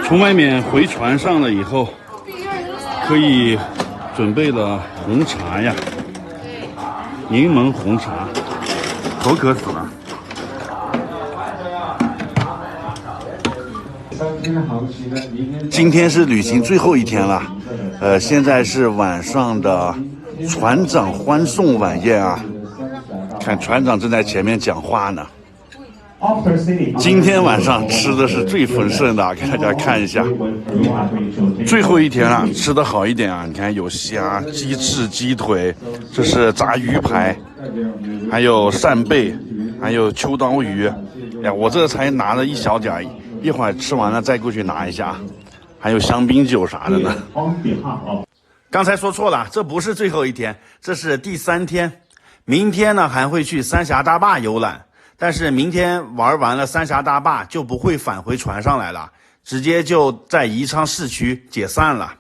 [SPEAKER 1] 从外面回船上了以后，可以准备了红茶呀，柠檬红茶，口渴死了。今天是旅行最后一天了，现在是晚上的船长欢送晚宴啊，看船长正在前面讲话呢。今天晚上吃的是最丰盛的，给大家看一下。最后一天了，吃的好一点啊！你看有虾、鸡翅、鸡腿，这是炸鱼排，还有扇贝，还有秋刀鱼。呀，我这才拿了一小点，一会儿吃完了再过去拿一下。还有香槟酒啥的呢。刚才说错了，这不是最后一天，这是第3天。明天呢还会去三峡大坝游览。但是明天玩完了三峡大坝就不会返回船上来了，直接就在宜昌市区解散了。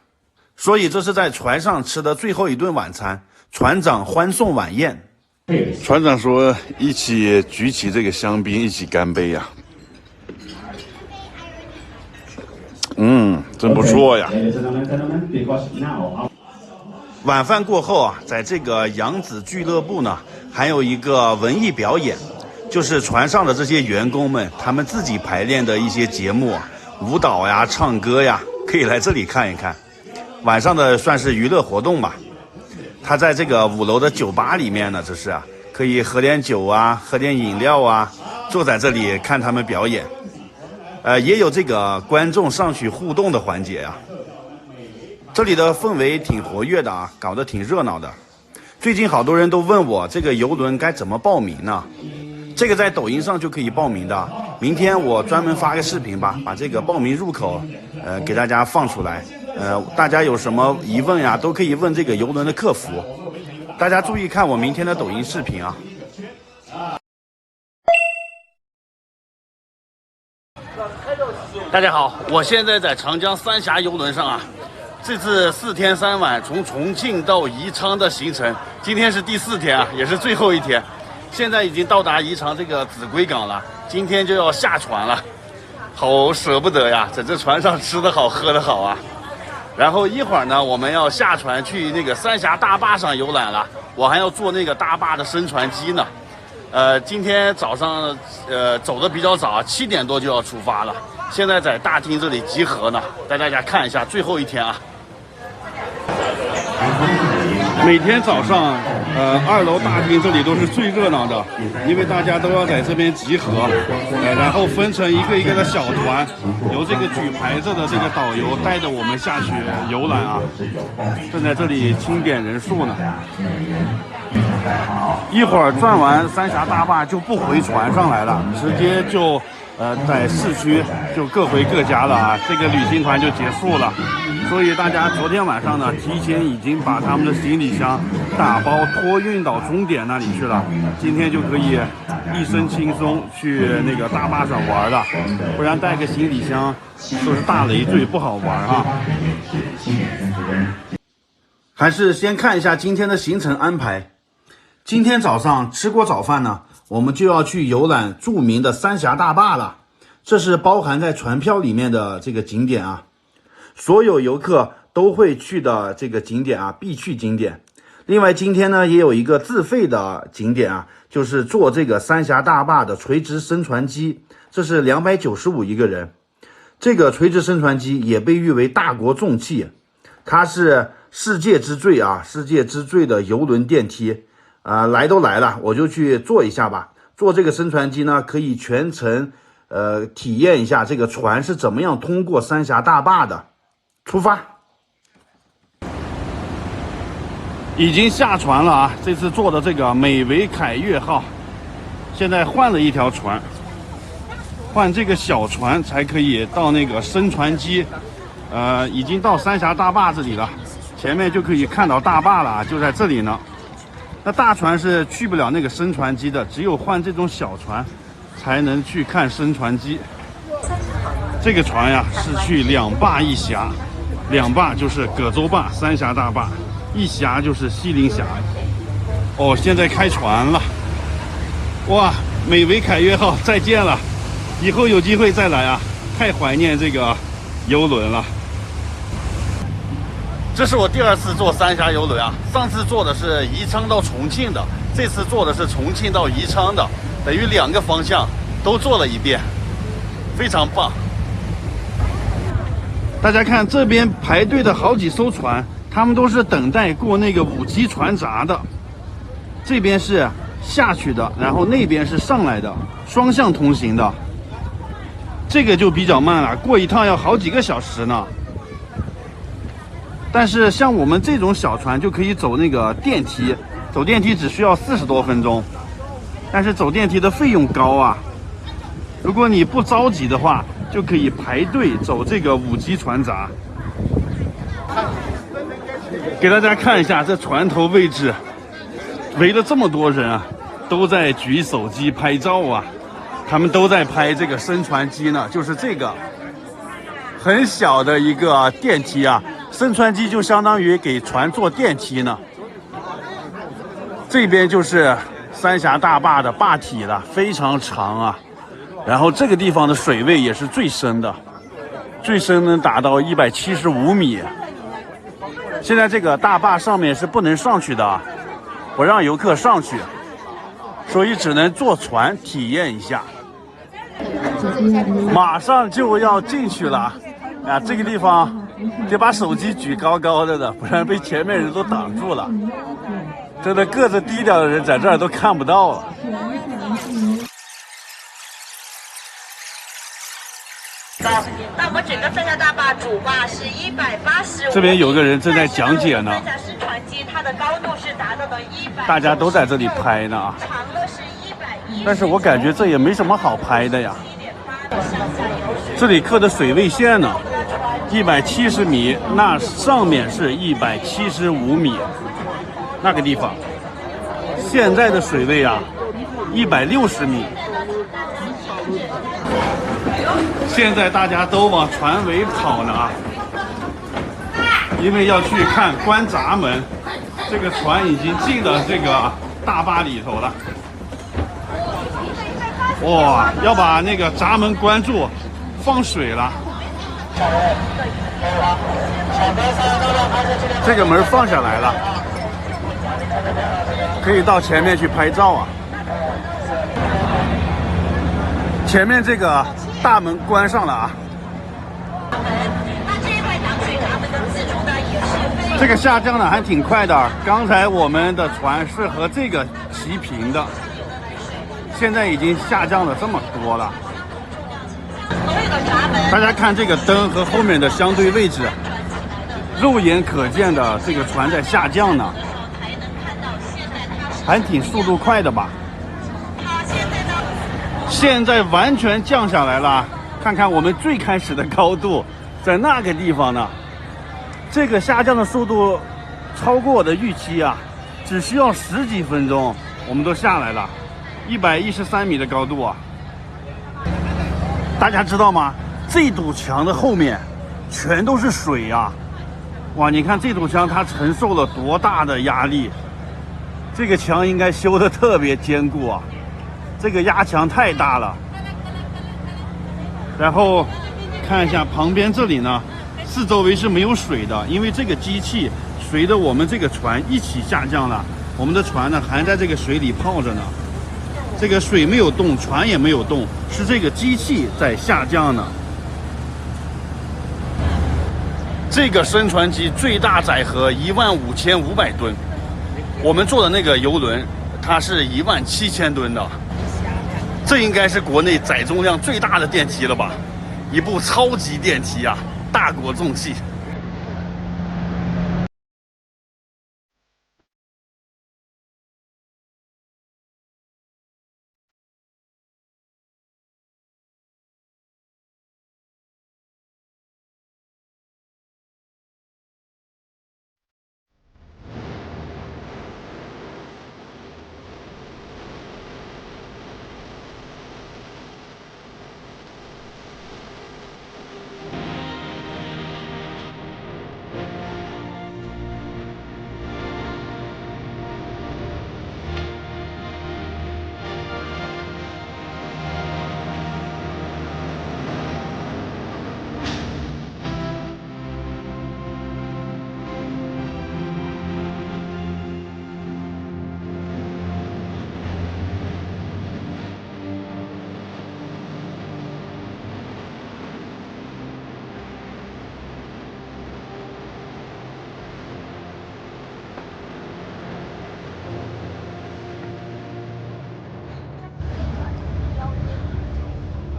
[SPEAKER 1] 所以这是在船上吃的最后一顿晚餐，船长欢送晚宴。船长说一起举起这个香槟，一起干杯呀。真不错呀。晚饭过后啊，在这个扬子俱乐部呢，还有一个文艺表演。就是船上的这些员工们，他们自己排练的一些节目，舞蹈呀、唱歌呀，可以来这里看一看。晚上的算是娱乐活动吧。他在这个5楼的酒吧里面呢，这是啊，可以喝点酒啊，喝点饮料啊，坐在这里看他们表演。也有这个观众上去互动的环节啊。这里的氛围挺活跃的啊，搞得挺热闹的。最近好多人都问我这个游轮该怎么报名呢？这个在抖音上就可以报名的，明天我专门发个视频吧，把这个报名入口，给大家放出来。大家有什么疑问呀，都可以问这个游轮的客服。大家注意看我明天的抖音视频啊。大家好，我现在在长江三峡游轮上啊。这次4天3晚从重庆到宜昌的行程，今天是第4天啊，也是最后一天。现在已经到达宜昌这个秭归港了，今天就要下船了，好舍不得呀！在这船上吃得好喝得好啊。然后一会儿呢，我们要下船去那个三峡大坝上游览了，我还要坐那个大坝的升船机呢。今天早上走的比较早，7点多就要出发了，现在在大厅这里集合呢，带大家看一下最后一天啊。每天早上，2楼大厅这里都是最热闹的，因为大家都要在这边集合，然后分成一个一个的小团，由这个举牌子的这个导游带着我们下去游览啊。正在这里清点人数呢。一会儿转完三峡大坝就不回船上来了，直接就在市区就各回各家了啊，这个旅行团就结束了。所以大家昨天晚上呢，提前已经把他们的行李箱打包托运到终点那里去了，今天就可以一身轻松去那个大坝上玩了，不然带个行李箱都是大累赘，不好玩啊。还是先看一下今天的行程安排。今天早上吃过早饭呢，我们就要去游览著名的三峡大坝了，这是包含在船票里面的这个景点啊。所有游客都会去的这个景点啊，必去景点。另外今天呢也有一个自费的景点啊，就是坐这个三峡大坝的垂直升船机，这是295一个人。这个垂直升船机也被誉为大国重器，它是世界之最啊，世界之最的邮轮电梯来都来了，我就去坐一下吧。坐这个升船机呢，可以全程体验一下这个船是怎么样通过三峡大坝的。出发，已经下船了啊！这次坐的这个美维凯悦号，现在换了一条船，换这个小船才可以到那个升船机。已经到三峡大坝这里了，前面就可以看到大坝了啊，就在这里呢。那大船是去不了那个升船机的，只有换这种小船才能去看升船机。这个船呀是去两坝一峡，两坝就是葛洲坝、三峡大坝，一峡就是西陵峡。哦，现在开船了，哇！美维凯悦号再见了，以后有机会再来啊！太怀念这个游轮了。这是我第2次坐三峡游轮啊，上次坐的是宜昌到重庆的，这次坐的是重庆到宜昌的，等于2个方向都坐了一遍，非常棒。大家看这边排队的好几艘船，他们都是等待过那个5级船闸的，这边是下去的，然后那边是上来的，双向通行的。这个就比较慢了，过一趟要好几个小时呢。但是像我们这种小船就可以走那个电梯，走电梯只需要40多分钟，但是走电梯的费用高啊。如果你不着急的话，就可以排队走这个5级船闸。给大家看一下这船头位置，围了这么多人啊，都在举手机拍照啊。他们都在拍这个升船机呢，就是这个很小的一个电梯啊，升船机就相当于给船坐电梯呢。这边就是三峡大坝的坝体了，非常长啊。然后这个地方的水位也是最深的，最深能达到175米。现在这个大坝上面是不能上去的，不让游客上去，所以只能坐船体验一下。马上就要进去了啊！这个地方得把手机举高高的，不然被前面人都挡住了。真的个子低点的人在这儿都看不到了。
[SPEAKER 2] 那我们整个三峡大坝主坝是185。
[SPEAKER 1] 这边有个人正在讲解呢。
[SPEAKER 2] 三峡升船机它的高度是达到了100。
[SPEAKER 1] 大家都在这里拍呢啊。
[SPEAKER 2] 长的是110。
[SPEAKER 1] 但是我感觉这也没什么好拍的呀。这里刻的水位线呢，170米，那上面是175米，那个地方。现在的水位啊，160米。现在大家都往船尾跑呢啊，因为要去看关闸门。这个船已经进了这个大坝里头了。哇，要把那个闸门关住，放水了。这个门放下来了，可以到前面去拍照啊。前面这个大门关上了啊。这个下降的还挺快的，刚才我们的船是和这个齐平的。现在已经下降了这么多了，大家看这个灯和后面的相对位置，肉眼可见的这个船在下降呢，还挺速度快的吧。现在完全降下来了，看看我们最开始的高度在那个地方呢。这个下降的速度超过我的预期啊，只需要10几分钟我们都下来了。113米的高度啊！大家知道吗？这堵墙的后面全都是水啊！哇，你看这堵墙它承受了多大的压力？这个墙应该修得特别坚固啊！这个压强太大了。然后看一下旁边这里呢，四周围是没有水的，因为这个机器随着我们这个船一起下降了，我们的船呢还在这个水里泡着呢。这个水没有动，船也没有动，是这个机器在下降呢。这个升船机最大载荷15500吨，我们坐的那个游轮它是17000吨的，这应该是国内载重量最大的电梯了吧？一部超级电梯啊，大国重器。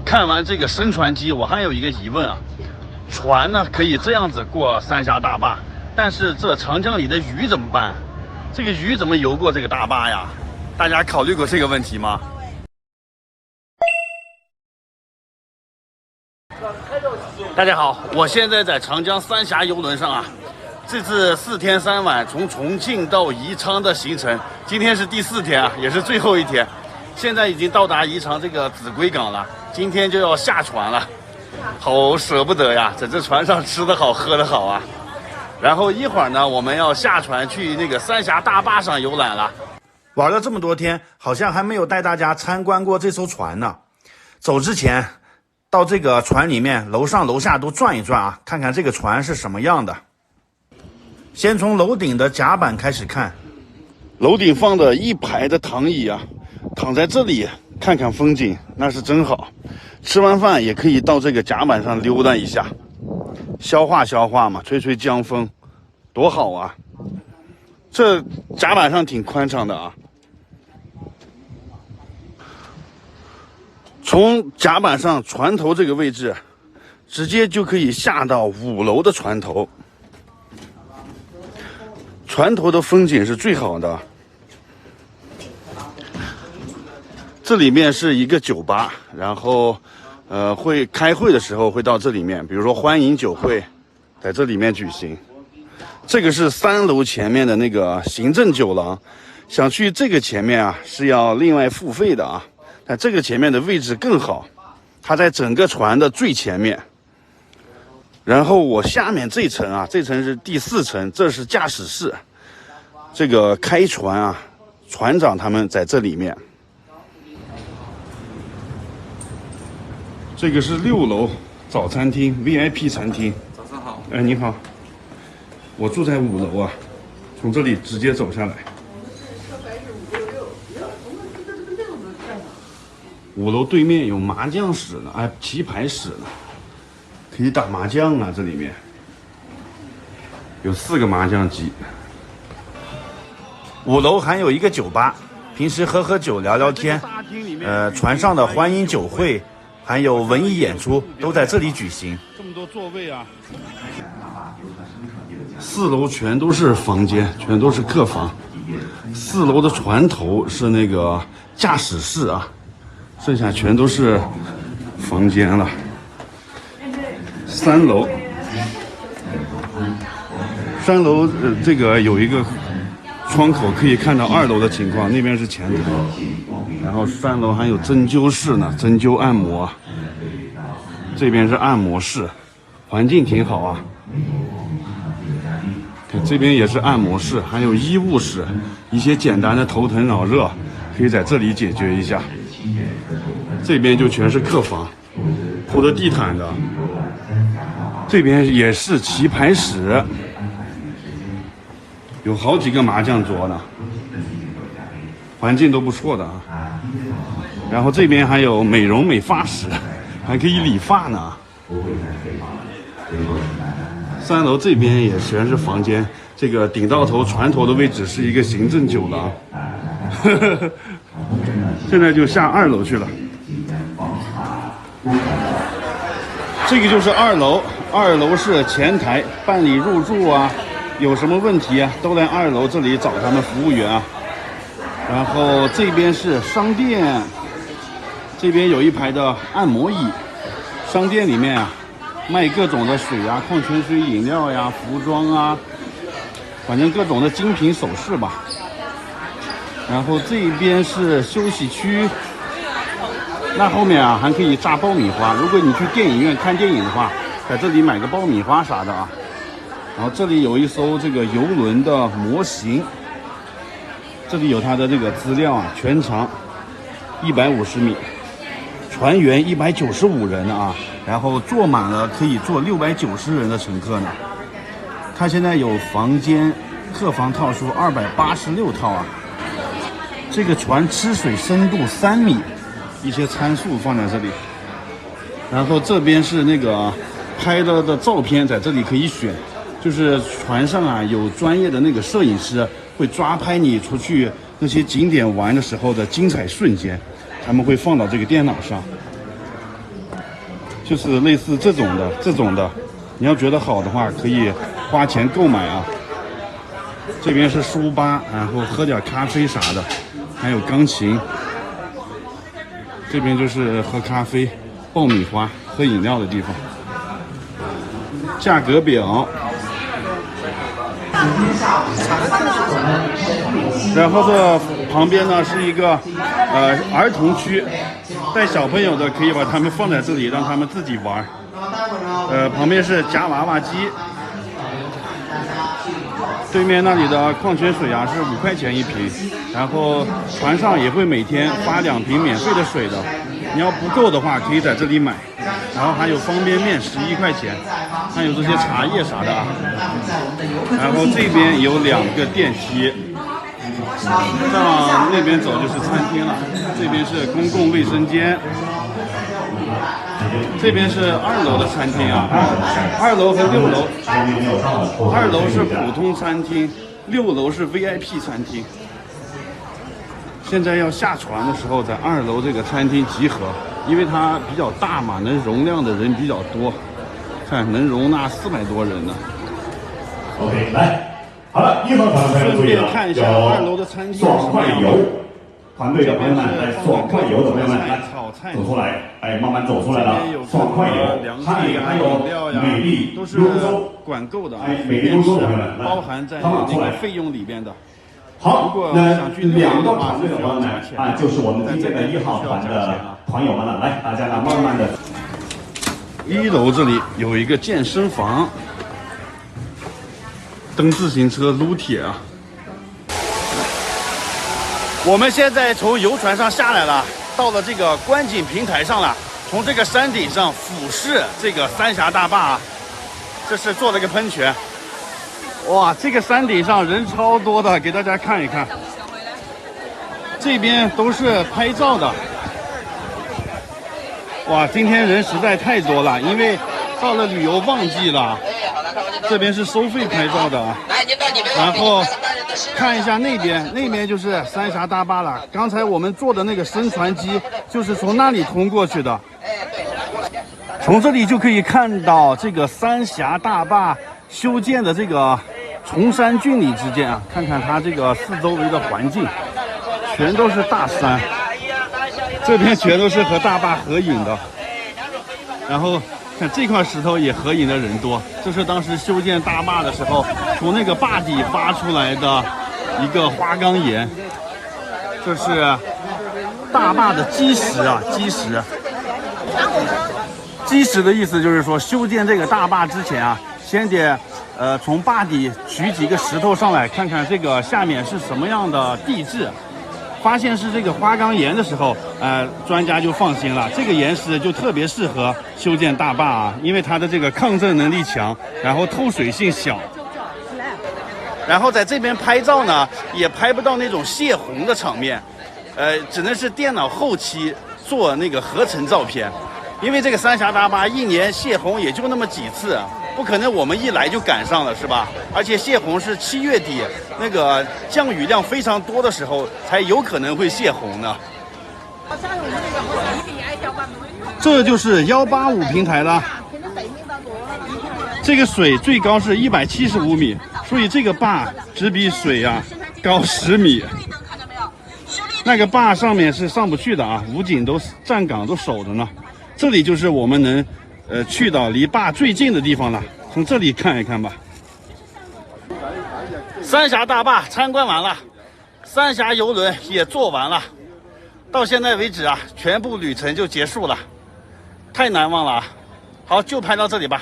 [SPEAKER 1] 看完这个升船机，我还有一个疑问啊，船呢可以这样子过三峡大坝，但是这长江里的鱼怎么办？这个鱼怎么游过这个大坝呀？大家考虑过这个问题吗？大家好，我现在在长江三峡游轮上啊，这次4天3晚从重庆到宜昌的行程，今天是第4天啊，也是最后一天。现在已经到达宜昌这个秭归港了，今天就要下船了，好舍不得呀，在这船上吃得好喝得好啊。然后一会儿呢，我们要下船去那个三峡大坝上游览了。玩了这么多天，好像还没有带大家参观过这艘船呢。走之前，到这个船里面楼上楼下都转一转啊，看看这个船是什么样的。先从楼顶的甲板开始看，楼顶放的一排的躺椅啊，躺在这里看看风景，那是真好。吃完饭也可以到这个甲板上溜达一下，消化消化嘛，吹吹江风，多好啊！这甲板上挺宽敞的啊。从甲板上船头这个位置，直接就可以下到5楼的船头。船头的风景是最好的。这里面是一个酒吧，然后会开会的时候会到这里面，比如说欢迎酒会在这里面举行。这个是3楼前面的那个行政酒廊，想去这个前面啊是要另外付费的啊。但这个前面的位置更好，它在整个船的最前面。然后我下面这层啊，这层是第4层，这是驾驶室。这个开船啊，船长他们在这里面。这个是6楼早餐厅 VIP 餐厅。早上好。哎，你好。我住在5楼啊，从这里直接走下来。5楼对面有麻将室呢，哎，棋牌室呢，可以打麻将啊。这里面有4个麻将机。5楼还有一个酒吧，平时喝喝酒聊聊天。船上的欢迎酒会，还有文艺演出都在这里举行。这么多座位啊！4楼全都是房间，全都是客房。4楼的船头是那个驾驶室啊。剩下全都是房间了。3楼这个有一个窗口可以看到2楼的情况，那边是前台。然后3楼还有针灸室呢，针灸按摩。这边是按摩室，环境挺好啊。这边也是按摩室，还有医务室，一些简单的头疼脑热可以在这里解决一下。这边就全是客房，铺的地毯的。这边也是棋牌室，有好几个麻将桌呢，环境都不错的啊。然后这边还有美容美发室，还可以理发呢。3楼这边也全是房间，这个顶到头船头的位置是一个行政酒廊。现在就下2楼去了。这个就是2楼，2楼是前台，办理入住啊，有什么问题啊，都来2楼这里找他们服务员啊。然后这边是商店，这边有一排的按摩椅。商店里面啊，卖各种的水啊、矿泉水、饮料呀、服装啊，反正各种的精品首饰吧。然后这边是休息区，那后面啊还可以炸爆米花。如果你去电影院看电影的话，在这里买个爆米花啥的啊。然后这里有一艘这个游轮的模型，这里有它的这个资料啊，全长150米，船员195人啊，然后坐满了可以坐690人的乘客呢。它现在有房间、客房套数286套啊。这个船吃水深度3米，一些参数放在这里。然后这边是那个拍了的照片，在这里可以选，就是船上啊有专业的那个摄影师会抓拍你出去那些景点玩的时候的精彩瞬间，他们会放到这个电脑上，就是类似这种的，你要觉得好的话可以花钱购买啊。这边是书吧，然后喝点咖啡啥的，还有钢琴。这边就是喝咖啡、爆米花、喝饮料的地方。价格表。然后这旁边呢是一个儿童区，带小朋友的可以把他们放在这里，让他们自己玩。旁边是夹娃娃机。对面那里的矿泉水啊是5块钱1瓶，然后船上也会每天发2瓶免费的水的，你要不够的话可以在这里买。然后还有方便面11块钱，还有这些茶叶啥的啊。然后这边有2个电梯，再往那边走就是餐厅了，这边是公共卫生间。这边是2楼的餐厅啊，2楼和6楼，2楼是普通餐厅，6楼是 VIP 餐厅。现在要下船的时候，在2楼这个餐厅集合，因为它比较大嘛，能容量的人比较多，看能容纳400多人呢。
[SPEAKER 6] OK， 来，好了，1号船朋友
[SPEAKER 1] 顺
[SPEAKER 6] 注意了，
[SPEAKER 1] 便看一下2楼的餐厅
[SPEAKER 6] 爽快游团队的朋友们，来，爽快游的朋友们，来走出来，哎，慢慢走出来了，爽快游，还有美丽
[SPEAKER 1] 都是
[SPEAKER 6] 优洲
[SPEAKER 1] 管够的啊，
[SPEAKER 6] 哎，美丽优洲的朋友们，
[SPEAKER 1] 包含在这个费用里边的。
[SPEAKER 6] 好，那2个团队的朋友们啊，就是我们今天的1号团的团友们了。来，大家呢慢慢的。
[SPEAKER 1] 1楼这里有一个健身房，蹬自行车、撸铁啊。我们现在从游船上下来了，到了这个观景平台上了。从这个山顶上俯视这个三峡大坝啊，这是做了个喷泉。哇，这个山顶上人超多的，给大家看一看。这边都是拍照的。哇，今天人实在太多了，因为到了旅游旺季了。这边是收费拍照的啊。然后看一下那边，那边就是三峡大坝了。刚才我们坐的那个升船机就是从那里通过去的。从这里就可以看到这个三峡大坝修建的这个崇山峻岭之间啊，看看它这个四周围的环境，全都是大山，这边全都是和大坝合影的。然后看这块石头也合影的人多，这是当时修建大坝的时候从那个坝底发出来的一个花岗岩，这是大坝的基石啊，基石。基石的意思就是说，修建这个大坝之前啊，先得从坝底取几个石头上来，看看这个下面是什么样的地质，发现是这个花岗岩的时候，专家就放心了，这个岩石就特别适合修建大坝啊，因为它的这个抗震能力强，然后透水性小。然后在这边拍照呢，也拍不到那种泄洪的场面，只能是电脑后期做那个合成照片，因为这个三峡大坝一年泄洪也就那么几次，不可能我们一来就赶上了，是吧？而且泄洪是7月底那个降雨量非常多的时候才有可能会泄洪呢。这就是185平台了，这个水最高是175米，所以这个坝只比水啊高10米。那个坝上面是上不去的啊，武警都站岗都守着呢。这里就是我们能去到离坝最近的地方了，从这里看一看吧。三峡大坝参观完了，三峡游轮也坐完了，到现在为止啊，全部旅程就结束了，太难忘了啊！好，就拍到这里吧，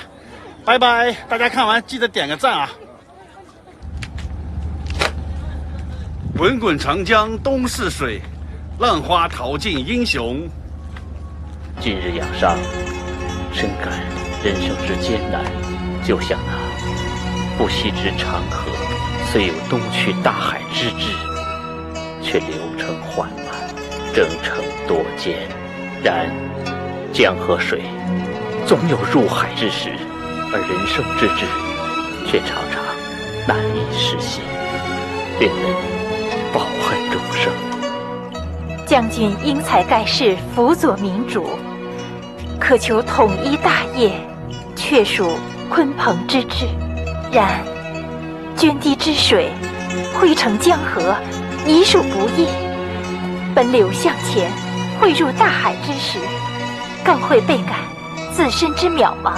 [SPEAKER 1] 拜拜！大家看完记得点个赞啊！滚滚长江东逝水，浪花淘尽英雄。
[SPEAKER 7] 今日养伤，深感人生之艰难，就像那不息之长河，虽有东去大海之志，却流程缓慢，征程多艰。然江河水总有入海之时，而人生之志却常常难以实现，令人抱恨终生。
[SPEAKER 8] 将军英才盖世，辅佐民主，渴求统一大业，确属鲲鹏之志。然涓滴之水汇成江河，已属不易。奔流向前，汇入大海之时，更会倍感自身之渺茫。